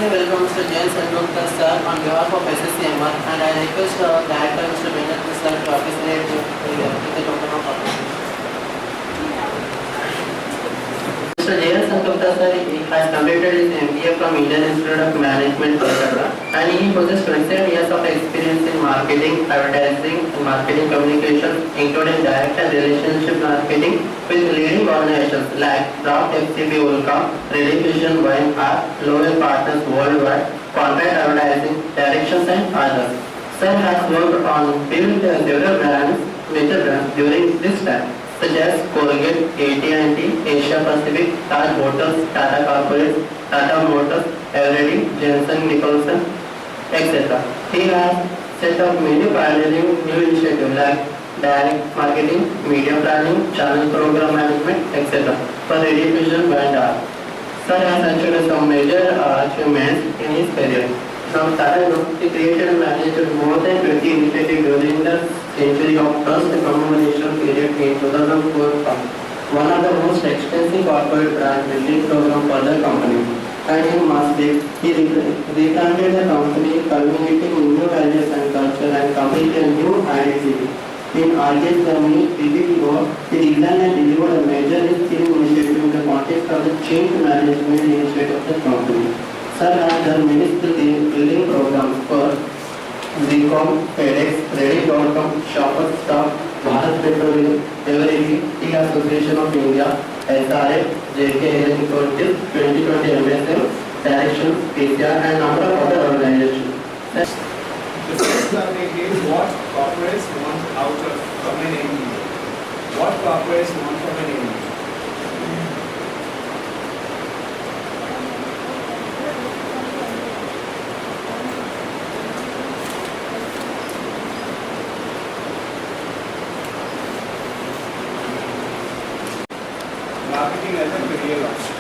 Warmly welcome Mr. Jain Sengupta sir on behalf of SSCMR, and I request Director Mr. Bennett sir to appreciate with the token of appreciation. Mr. Jain Sengupta sir has completed his MBA from Indian Institute of Management, Kolkata, and he possesses 27 years of experience in marketing, advertising, and marketing communications, including direct and relationship marketing with leading organizations like Kraft FCB Ulka, Relivision Wine Art, Lowell Partners Worldwide, Contract Advertising, Directions, and others. Sir has worked on building several brands, major brands during this time, such as Colgate, AT&T, Asia Pacific, Taj Hotels, Tata Corporate, Tata Motors, Eveready, Jensen Nicholson, etc. He has set up many pioneering new initiatives like direct marketing, media planning, channel program management, etc. for radio, vision, and art. Sir has achieved some major achievements in his career. From Tata Group, he created and managed more than 20 initiatives during the century of first commemoration period in 2004. One of the most extensive corporate brand building program for the company. And in Maastricht, he rebranded the company, culminating in new values and culture and completely a new identity. In August, Germany, PPO, he designed and delivered a major skill initiative in the context of the change management initiative of the company. Sir has done many skill building programs for Zcom, FedEx, Ready.com, Shoppers Stop, Bharat Petroleum, Eveready, Tea Association of India, SRF, JK Electronics, 2020 MSM, Directions, PCR, and number of other organizations. The first topic is what corporates want out of from an MBA. What corporates want from an MBA? Marketing as a career option.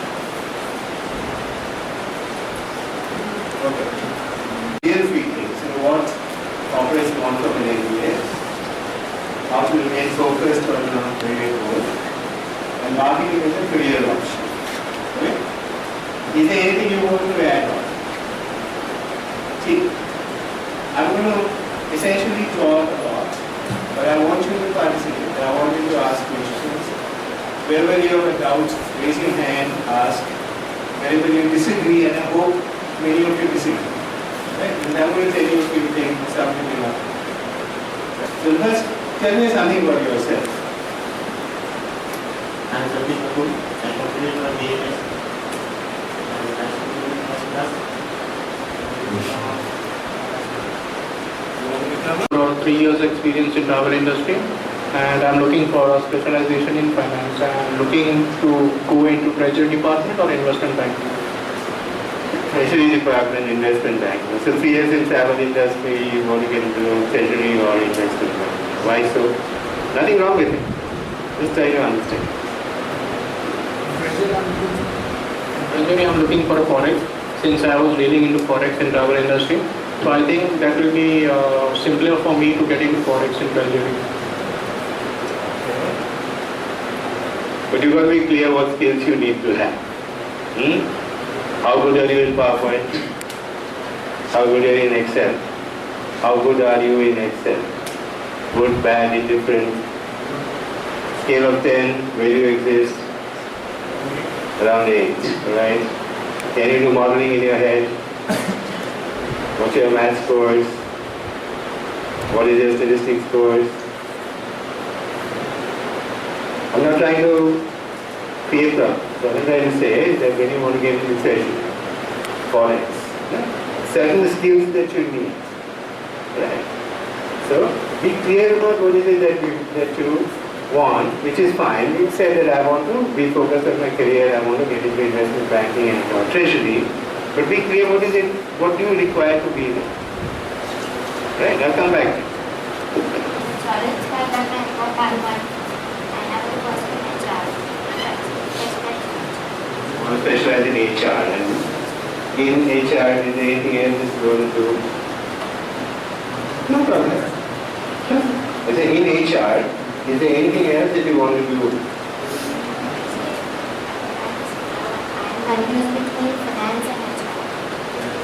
Okay. Real few things. What corporates want from an MBA, how to remain focused on career goals, and marketing is a career option. Okay? Is there anything you want to add on? See, I'm going to essentially talk about, but I want you to participate. I want you to ask questions. Wherever you have a doubt, raise your hand, ask. Wherever you disagree, and I hope many of you disagree. Right? And I'm going to tell you a few things, something you know. So first, tell me something about yourself. I'm Satish Kapoor. I completed my BMS. Around 3 years experience in travel industry, and I'm looking for a specialization in finance. I'm looking to go into treasury department or investment banking. Treasury department, investment banking. So 3 years in travel industry, you want to get into treasury or investment banking. Why so? Nothing wrong with it. Just try to understand. Treasury, I'm looking for a forex, since I was dealing into forex in travel industry. So I think that will be simpler for me to get into forex in treasury. But you got to be clear what skills you need to have. How good are you in PowerPoint? How good are you in Excel? How good are you in Excel? Good, bad, indifferent. Scale of 10, where do you exist? Around 8, right? Can you do modeling in your head? What's your math scores? What is your statistics scores? I'm not trying to create problems. What I'm trying to say is that when you want to get into treasury, forex, certain skills that you need, right? So be clear about what is it that you want, which is fine. You said that I want to be focused on my career, I want to get into investment banking and treasury, but be clear what is it, what do you require to be there. Right? I'll come back to you. I specialize in HR, and in HR, is there anything else that you want to do? No problem. I say in HR, is there anything else that you want to do? I'm confused between finance and HR.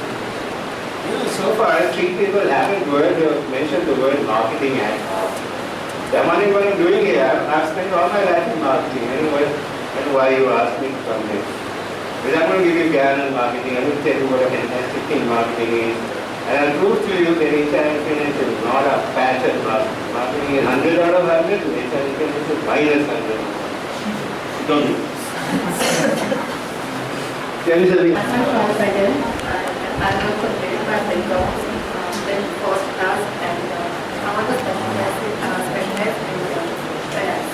so far, 3 people haven't mentioned the word marketing at all. The money what I'm doing here, I've spent all my life in marketing. I don't know why you asked me to come here. But I'm going to give you Gallon marketing. I'm going to tell you what a fantastic thing marketing is. And I'll prove to you that HR Finance is not a pattern marketing. Marketing is 100 out of 100, HR Finance is minus 100. Don't do. Tell me something. I'm confident and I will complete my exams in first class and I want to specialize in finance.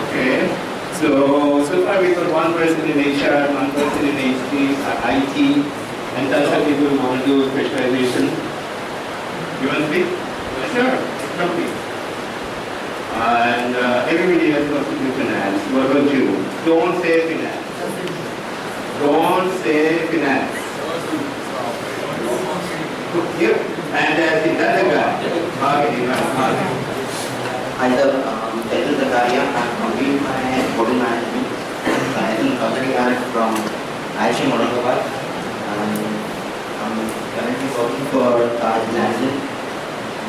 Okay. So far we got one person in HR, one person in IT, and some people who want to do specialization. You want to speak? Sure, come please. And everybody else wants to do finance. What about you? Don't say finance. Don't say finance. Yep, fantastic. That's a guy. Marketing. Hi sir, Tejas Zakaria. I'm completing my hotel management. I am company from IIT Aurangabad. I'm currently working for Taj Lanzan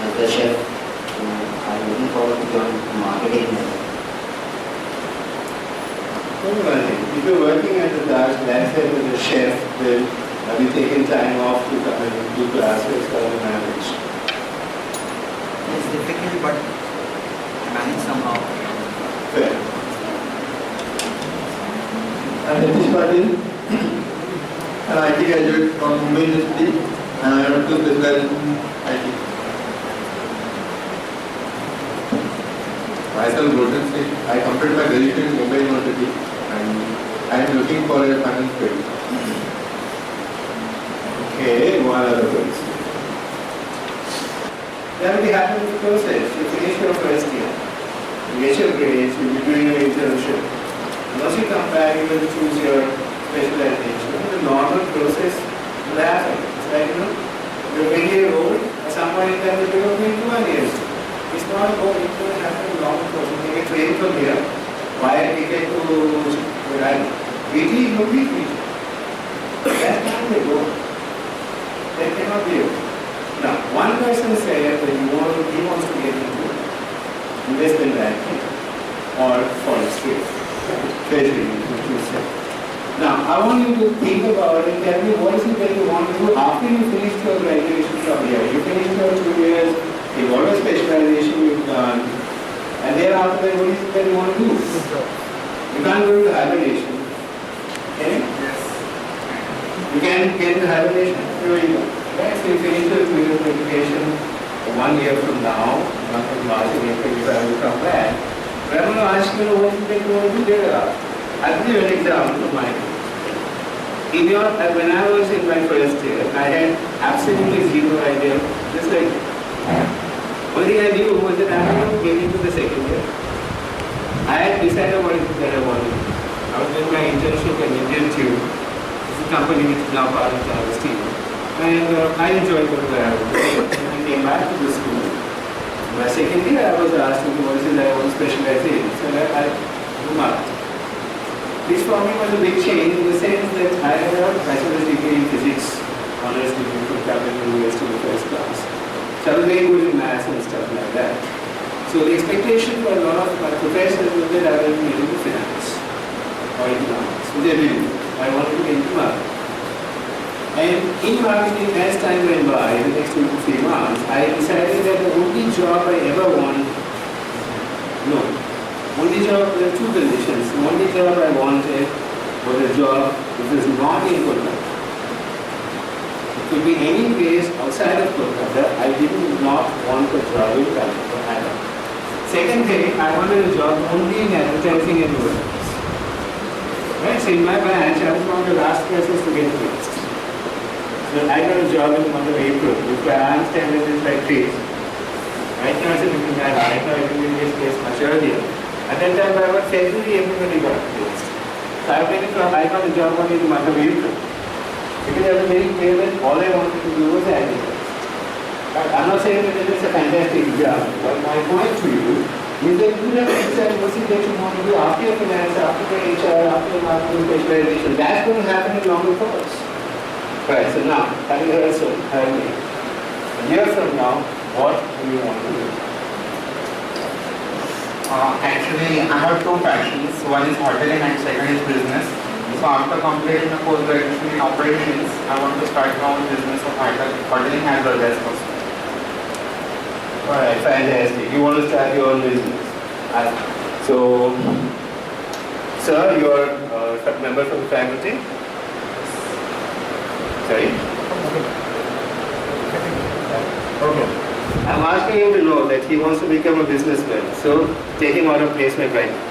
as the chef. I'm looking forward to join marketing. If you're working at the Taj Lanzan as a chef, then have you taken time off to come and do classes or manage? It's difficult, but I manage somehow. Fair. I'm Nitish Patil, an IT graduate from Mumbai University, and I want to specialize in IT. Myself, Gordon Singh. I completed my graduation in Mumbai University, and I am looking for a finance field. Okay, one other person. That will be happening in the process. You finish your first year, you get your grades, you'll be doing your internship. Once you come back, you will choose your specialization. The normal process will happen. It's like, you're 20 years old, at some point in time, you're going to 21 years. It's not about it will happen in normal process. You get trained from here, why ticket to VT, you will be VT. That's not the goal. That cannot be it. Now, one person said that he wants to get into investment banking or foreign trade, treasury, what you said. Now, I want you to think about it and tell me what is it that you want to do after you finish your graduation from here. You finish your 2 years, you got a specialization you've done, and thereafter, what is it that you want to do? You can't go to hibernation. Okay? Yes. You can get into hibernation. Here you go. Right? So you finish your 2 years of education 1 year from now, month of March, and April, you will come back. But I'm going to ask you what you want to do thereafter. I'll give you an example of mine. When I was in my first year, I had absolutely zero idea. Just like, only thing I knew was that I had to get into the second year. I had decided what it is that I wanted. I was doing my internship at Indian Tube. It's a company which is now part of the Steel. And I enjoyed what I was doing. When I came back to the school, my second year I was asked what is it that I want to specialize in. So I do marketing. This for me was a big change in the sense that I had a bachelor's degree in physics, honors degree from Capital University in first class. So I was very good in maths and stuff like that. So the expectation for a lot of my professors was that I will be into finance or economics. So they didn't. I wanted to get into marketing. And in marketing, as time went by, the next 2 to 3 months, I decided that the only job I ever wanted, there are 2 conditions. The only job I wanted was a job which was not in Kolkata. It could be any place outside of Kolkata. I did not want a job in Kolkata at all. Second thing, I wanted a job only in advertising and advertising. Right? So in my branch, I was one of the last persons to get placed. So I got a job in the month of April, which I understand is like crazy. Right now it's a different matter. Right now everybody gets placed much earlier. At that time, by about February, everybody got placed. So I got a job only in the month of April. Because I was very clear that all I wanted to do was advertise. I'm not saying that it is a fantastic job, but my point to you is that you have to decide what is that you want to do after your finance, after your HR, after your marketing specialization. That's going to happen in longer course. Right, so now, coming to us, a year from now, what do you want to do? Actually, I have two passions. One is hoteling and second is business. So after completing the post-graduation in operations, I want to start my own business of hoteling as well as house. Alright, fantastic. You want to start your own business. So, sir, you are a member from the faculty? Sorry? Okay. I'm asking him to know that he wants to become a businessman. So, take him out of placement right now.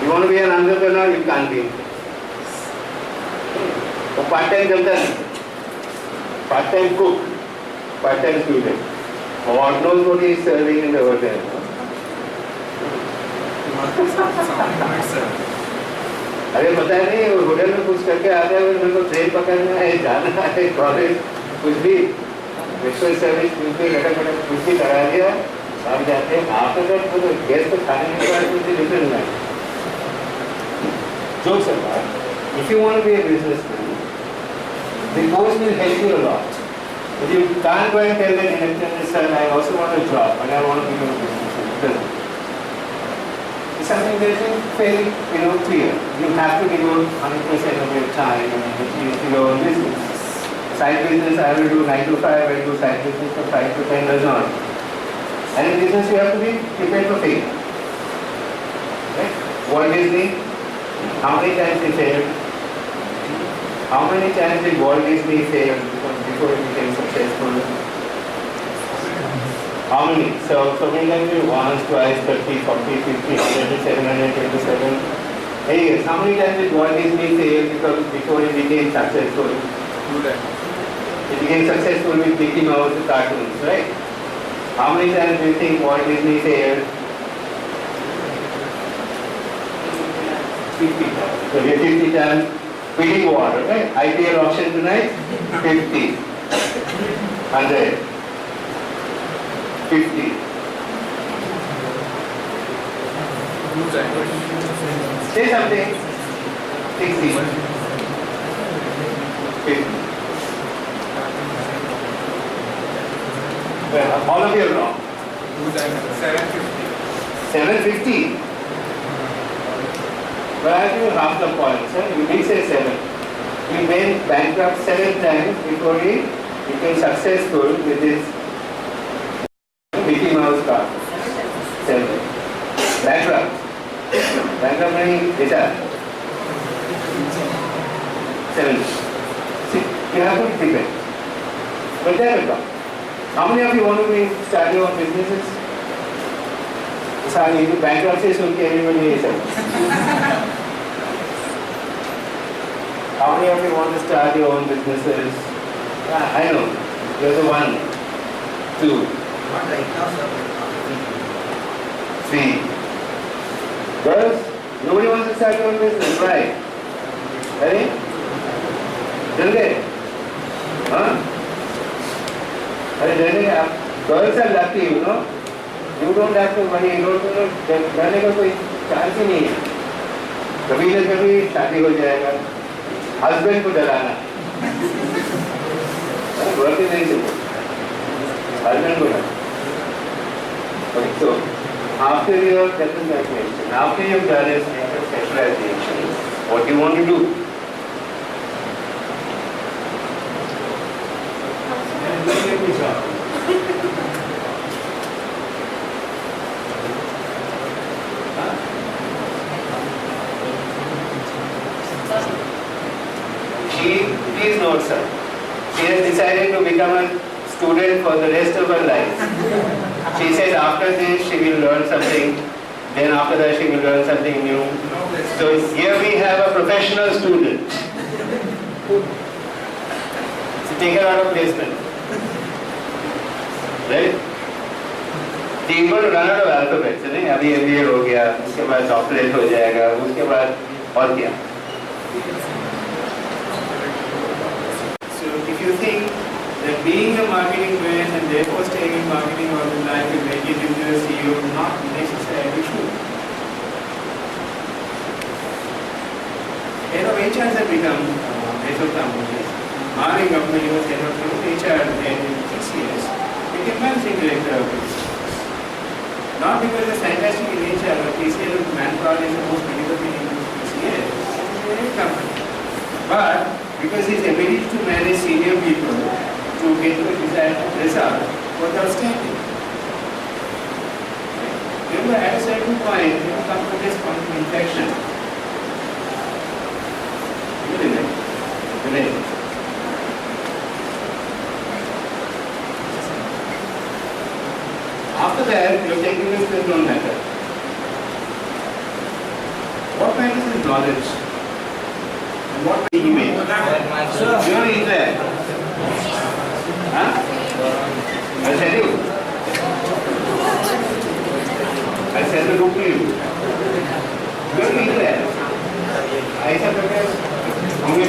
You want to be an entrepreneur, you can't be. A part-time consultant, part-time cook, part-time student. God knows what he is serving in the hotel. अरे पता है नहीं hotel में कुछ करके आता है मेरे को ट्रेन पकड़ना है जाना है कॉलेज कुछ भी रेस्टोरेंट सर्विस कुछ भी लटक पटक कुछ भी करा दिया आप जाते हैं आपका तो गैस को खाने के बाद कुछ डिफरेंट है jokes apart, if you want to be a businessman, the course will help you a lot. But you can't go and tell the director, sir, I also want a job, but I want to become a businessman. It's something that is fairly, clear. You have to devote 100% of your time to your own business. Side business, I will do 9 to 5, I will do side business from 5 to 10 does not. And in business, you have to be prepared for failure. Right? Walt Disney, how many times he failed? How many times did Walt Disney fail before he became successful? How many? So many times, once, twice, 30, 40, 50, 100, 727. Hey, how many times did Walt Disney fail before he became successful? He became successful with Mickey Mouse cartoons, right? How many times do you think Walt Disney failed? 50 times. So we have 50 times bidding war, right? IPL auction tonight, 50. 100. 50. Say something. 60. 50. Well, all of you are wrong. 750. 750. Well, I'll give you half the points. You did say 7. He went bankrupt 7 times before he became successful with his Mickey Mouse car. 7. Bankrupt. Bankrupt meaning retired. 7. See, you have to be prepared. But there will come. How many of you want to start your own businesses? Sorry, bankruptcy सुन के everybody is How many of you want to start your own businesses? I know. There's a 1, 2, Not right now, sir. 3. Girls, nobody wants to start your own business, right? Ready? Didn't they? Huh? Girls are lucky, You don't have to worry, जाने का कोई chance ही नहीं है कभी न कभी शादी हो जाएगा हस्बैंड को डराना वर्क नहीं सकते हस्बैंड को डराना Okay, so after your graduation, after you've done your specialization, what do you want to do? Please note, sir, she has decided to become a student for the rest of her life. She said after this she will learn something, then after that she will learn something new. So here we have a professional student. So take her out of placement. Right? She's going to run out of alphabets, नहीं? अभी MBA हो गया, उसके बाद doctorate हो जाएगा, उसके बाद और क्या? So if you think that being a marketing man and therefore staying in marketing all the time will make you into a CEO, not necessarily true. HRs have become heads of companies. Our company was head of HR in TCS, became managing director of it. Not because they're fantastic in HR, but TCS manpower is the most critical thing in TCS. It's a great company. But because his ability to manage senior people to get to the desired result was outstanding. Remember, at a certain point, you come to this point of inflection. Isn't it? Great. After that, your technical skills don't matter. What matters is knowledge. And what do you make? You don't eat that. Huh? I'll tell you. I'll send the book to you. You don't eat that. I said, only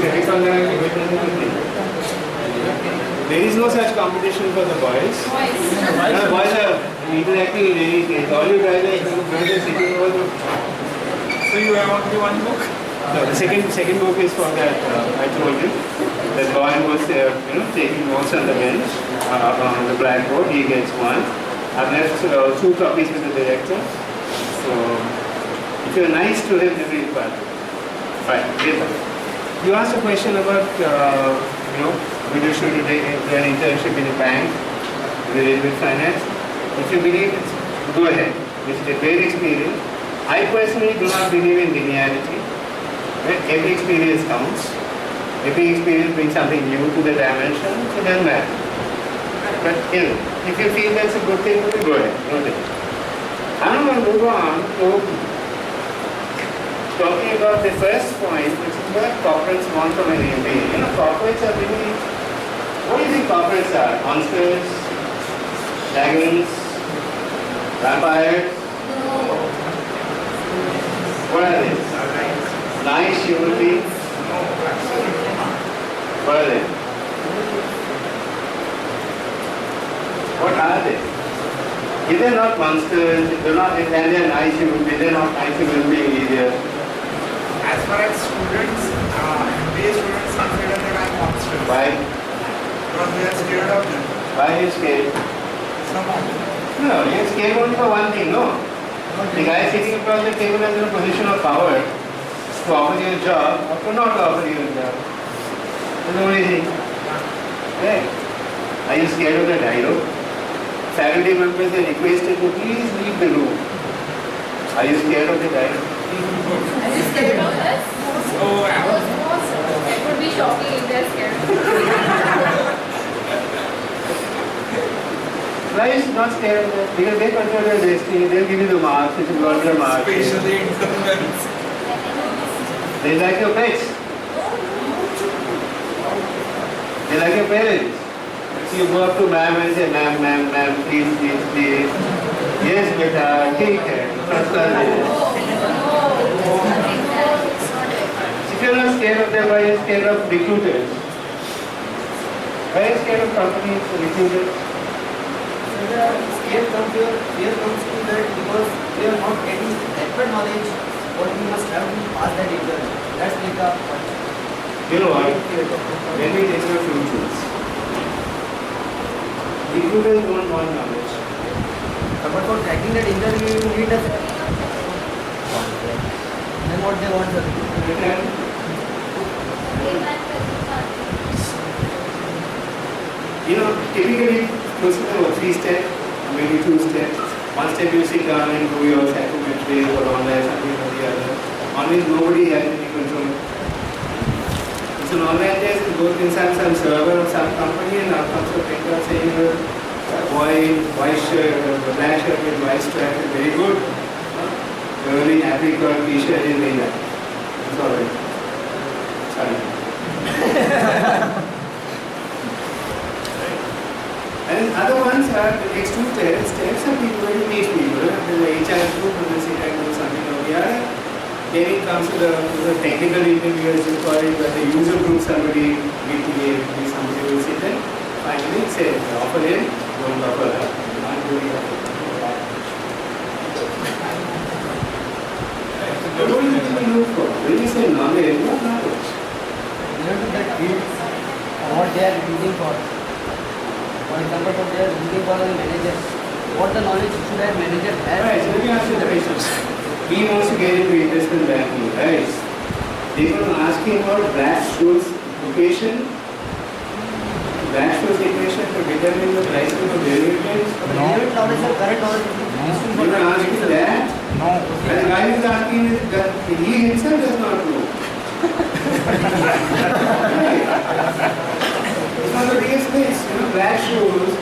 there is no such competition for the boys. The boys are interacting in any case. All you guys are sitting over the... So you have only one book? No, the second book is for that, I told you. The boy was taking notes on the bench, on the blackboard. He gets one. I've left 2 copies with the director. So, if you're nice to him, he'll read one. Fine, later. You asked a question about, whether you should do an internship in a bank related with finance. If you believe it, go ahead. It's a great experience. I personally do not believe in linearity. Right? Every experience counts. Every experience brings something new to the dimension, so it doesn't matter. But if you feel that's a good thing, go ahead. Okay. I'm going to move on to talking about the first point, which is what corporates want from an MBA. Corporates are really, what do you think corporates are? Monsters? Dragons? Vampires? What are they? Nice human beings? What are they? What are they? If they're not monsters, they're not, and they're nice human beings, they're not nice human beings either. As far as students, MBA students consider them as monsters. Why? Because they are scared of them. Why are you scared? Somehow. No, you're scared only for one thing, no? The guy sitting across the table is in a position of power to offer you a job or to not offer you a job. That's the only thing. Right? Are you scared of the dialogue? Faculty members are requested to please leave the room. Are you scared of the dialogue? Are you scared of us? So, It would be shocking if they're scared. Why is not scared of that? Because they control your destiny, they'll give you the marks, if you got the marks. especially interns. They like your pets. They like your parents. So you go up to ma'am and say, ma'am, please. Yes, beta, take care. If you're not scared of them, why are you scared of recruiters? Why are you scared of companies, recruiters? Fear comes to that because we are not getting that knowledge what we must have to pass that exam. That's like a point. You know what? Let me tell you a few truths. Recruiters don't want knowledge. But for cracking that interview, you need a then what they want, sir. Typically, procedure was 3 steps, maybe 2 steps. 1 step you sit down and do your psychometry or online something or the other. Always nobody has any control. It's an online test, it goes inside some server of some company and now comes a printer saying white shirt, black shirt with white stripe is very good. Early apricot t-shirt is very nice. It's alright. Sorry. And other ones are the next 2 steps are people when you meet people. The HR group will sit and do something or the other. Then it comes to the technical interview is required, but the user group somebody will sit there. Finally say offer in, don't offer her. Not doing that. What do you think you look for? When you say knowledge, what knowledge? Related to that field, what they are looking for. For example, what they are looking for as a manager. What the knowledge should have manager have. Right, so let me ask you the question. He wants to get into investment banking, right? They're going to ask him about Black-Scholes equation. Black-Scholes equation to determine the price of the derivatives. Relevant knowledge or current knowledge. You're going to ask him that? No. And the guy who's asking is that he himself does not know. Right. It's not the biggest place. You know, Black-Scholes,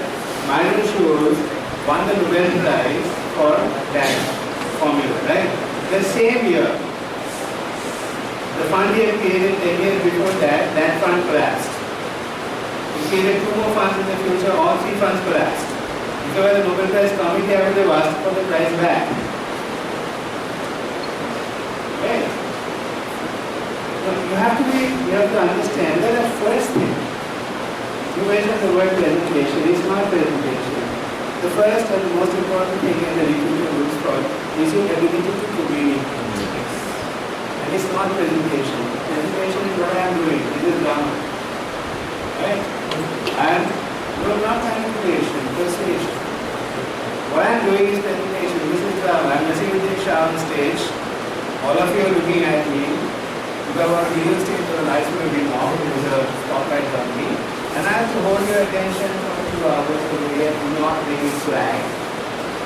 minor shows, won the Nobel Prize for that formula, right? The same year, the fund he had created 10 years before that, that fund collapsed. He created 2 more funds in the future, all 3 funds collapsed. If you were the Nobel Prize committee, I would have asked for the prize back. Right? So you have to understand that the first thing, you mentioned the word presentation, it's not presentation. The first and the most important thing in the recruitment looks for is your ability to communicate. And it's not presentation. Presentation is what I am doing. It is grammar. Right? And you are not manipulation, persuasion. What I am doing is presentation. This is drama. I am messing with the Shah on stage. All of you are looking at me. Because our real estate for the lights will be off. There is a spotlight on me. And I have to hold your attention for 2 hours so we are not making swag.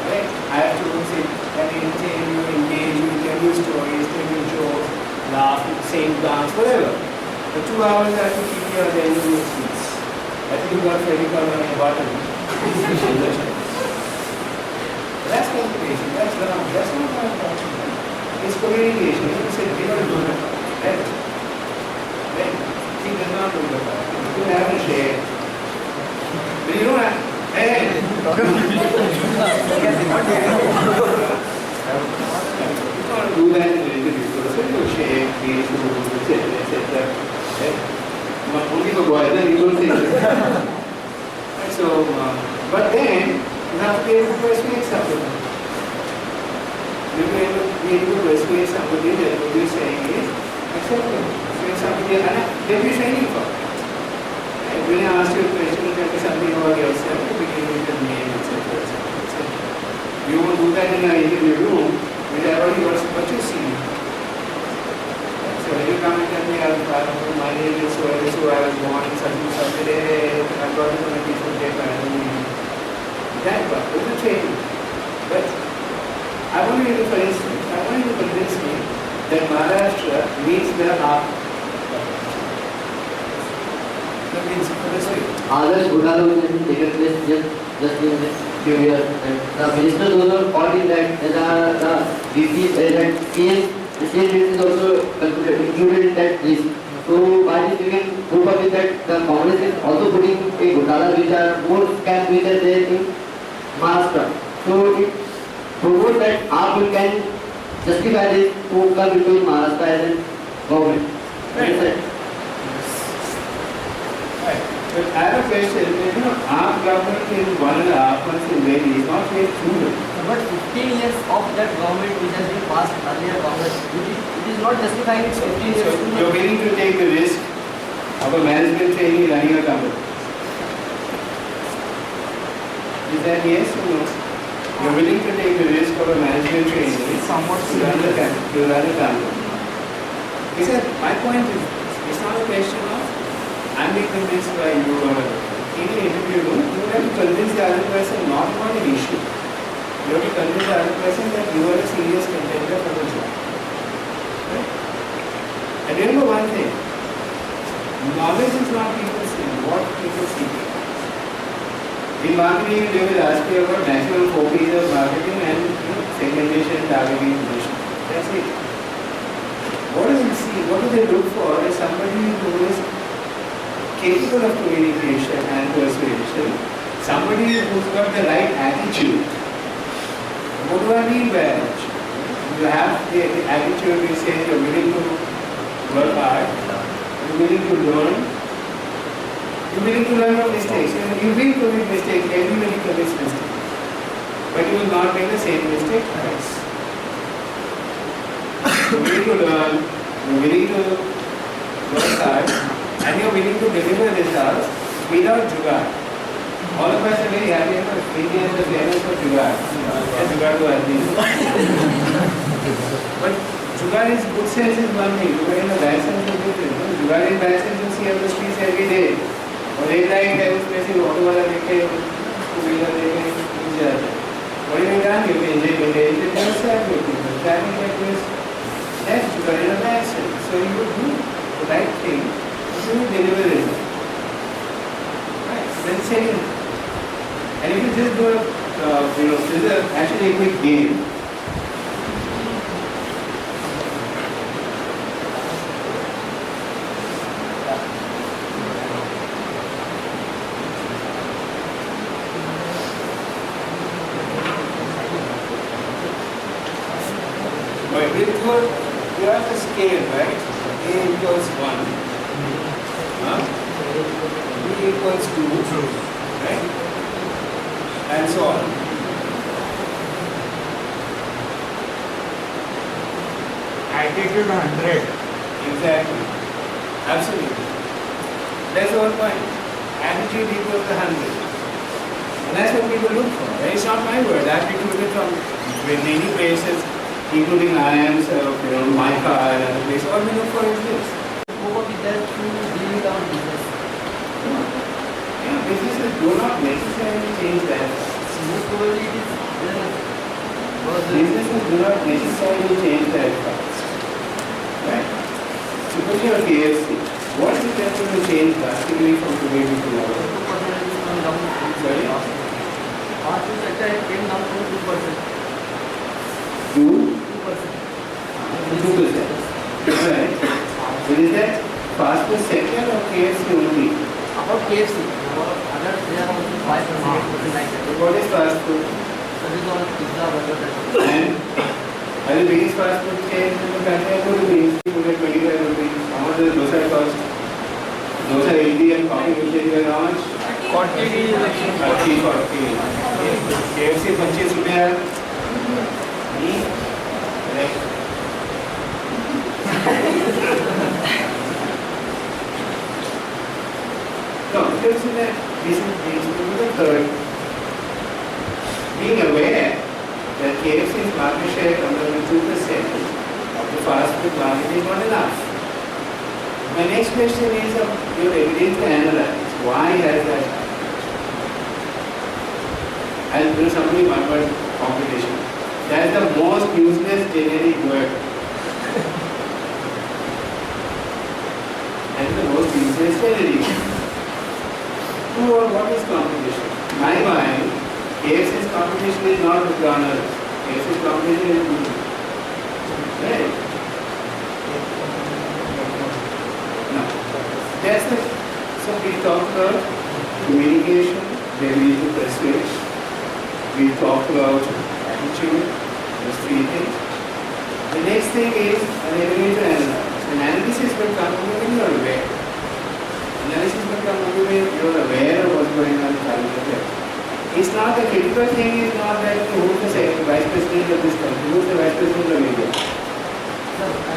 Right? I have to say, entertain you, engage you, tell you stories, tell you jokes, laugh, sing, dance, whatever. For 2 hours I have to keep your attention in your seats. I think you got Fevicol on your bottom. That's communication, that's not what I'm talking about. It's communication. You say, you don't do that. Right? Right? He does not do that. You have a share. But you don't have. Hey! You can't do that in the interview. So you share, please, etc. Only for boys, then you don't say that. So, but then, you have to be able to persuade somebody. You have to be able to persuade somebody that what you're saying is acceptable. Somebody, and they'll be training for it. When I ask you a question, you tell me something about yourself, you begin with your name, etc. You won't do that in an interview room, when everybody wants what you see. So when you come and tell me, my name is so and so, I was born in such and such a day, I got it on a piece of paper, and that part, it's a training. But I want you to, for instance, I want you to convince me that Maharashtra meets the Others Ghotala which has taken place just in this few years. The ministers also called in that the VP that the state is also included in that list. So by this we can prove up with that the Congress is also putting a Ghotala which are more scams which are there in Maharashtra. So it proves that AAP can justify this to come into Maharashtra as a government. Right. But I have a question, you know, our government in 1.5 months in Delhi is not yet proven. But 15 years of that government which has been passed earlier Congress, it is not justifying its 15 years. So you're willing to take the risk of a management trainee running a company? Is that yes or no? You're willing to take the risk of a management trainee to run a company? He said, my point is, it's not a question of I'm being convinced by you or in an interview room, you have to convince the other person not about an issue. You have to convince the other person that you are a serious contender for the job. Right? And remember one thing, knowledge is not people see, what people see. In marketing, they will ask you about natural 4 P's of marketing and segmentation, targeting, position. That's it. What do they see? What do they look for is somebody who is capable of communication and persuasion, somebody who's got the right attitude. What do I mean by attitude? You have the attitude which says you're willing to work hard, you're willing to learn, you're willing to learn from mistakes. You will commit mistakes, everybody commits mistakes. But you will not make the same mistake twice. you're willing to learn, you're willing to work hard, and you're willing to deliver results without jugaad. All of us are very happy about India is the famous for jugaad. And jugaad to athletes. But jugaad is good sense is one thing, jugaad in the bad sense is different. Jugaad in bad sense you see on the streets every day. Or एक line है उसमें से auto वाला देखे, two-wheeler देखे, घुस जाते हैं. What have you done? You've enjoyed it. You've never said anything. That is that's jugaad in a bad sense. So you do the right thing, you will deliver it. Right. Then second. And if you just do this is actually a quick game. But with you have a scale, right? A equals 1. B equals 2. Right? And so on. Attitude 100. Exactly. Absolutely. That's the whole point. Attitude equals the 100. And that's what people look for. It's not my word. I've been looking from many places, including IIMs, my car and other places. All we look for is this. What is that to deal with our business? Yeah, businesses do not necessarily change that. Most probably it is Businesses do not necessarily change that fast. Right? Suppose you are KFC. What is it going to change drastically from today to tomorrow? Sorry? Fast food sector came down to 2%. 2%. 2%. Right. But is that fast food sector or KFC only? About KFC, others they are also 5%, 8% like that. What is fast food? That is all pizza, burger, And are the biggest fast food chains in the country are going to be 25 rupees. How much does dosa cost? Dosa healthy and coffee milkshake is how much? 40 40. KFC 25 रुपया. Right. No, because in that this is the third. Being aware that KFC's market share comes under 2% of the fast food market is not enough. My next question is your ability to analyze why has that happened? And there is something about competition. That's the most useless generic word. That is the most useless generic. What is competition? In my mind, KFC's competition is not McDonald's. KFC's competition is Google. Right? No. That's the. So we talked about communication, the ability to persuade. We talked about attitude, those three things. The next thing is an ability to analyze. An analysis will come when you are aware. Analysis will come when you are aware of what's going on in the. It's not the critical thing is not that who is the vice president of this country, who is the vice president of India.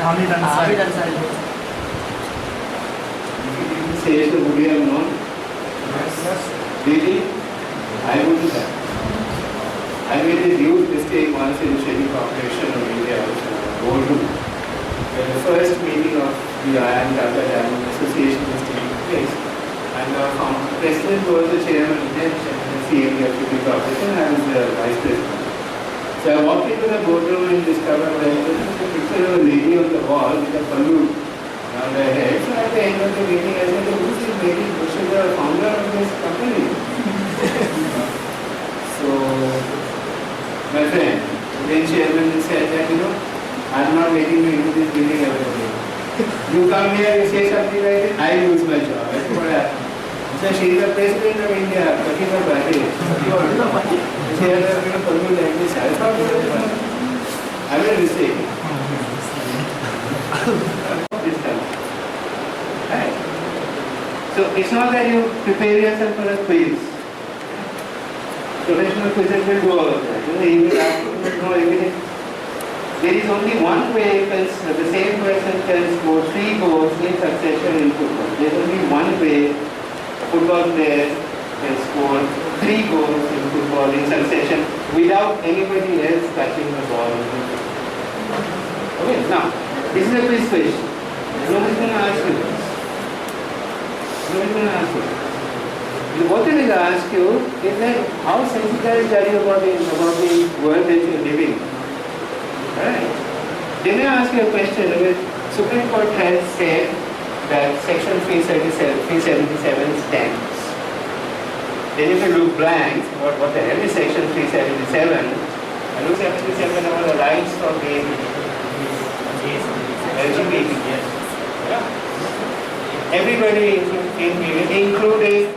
Hamid Ansari. Say so would you have known? Yes. Really? I wouldn't have. I made a huge mistake once in Shipping Corporation of India, boardroom, where the first meeting of the IIM Tata Diamond Association was taking place. And the president was the chairman of the CMD of Shipping Corporation, and I was the vice president. So I walked into the boardroom and discovered that there was a picture of a lady on the wall with a pallu around her head. So at the end of the meeting, I said, who is this lady? Who is the founder of this company? So, my friend, the then chairman said that, I am not letting you into this building ever again. You come here, you say something like this, I lose my job. That's what happened. So she is the president of India, Pratima Patil. She had a Pallu like this. I thought I made a mistake. Right. So it's not that you prepare yourself for a quiz. Professional quizzes will do all of that. He will ask you to know everything. there is only one way the same person can score 3 goals in succession in football. There is only one way a football player can score 3 goals in football in succession without anybody else touching the ball. Okay, now, this is a quiz question. Nobody's going to ask you this. Nobody's going to ask you. What they will ask you is that how sensitized are you about the world that you are living in? Right? They may ask you a question. Supreme Court has said that Section 377 stands. Then if you look blank, what the hell is Section 377? I look 77 about the rights of the LGBT. Yeah. Everybody included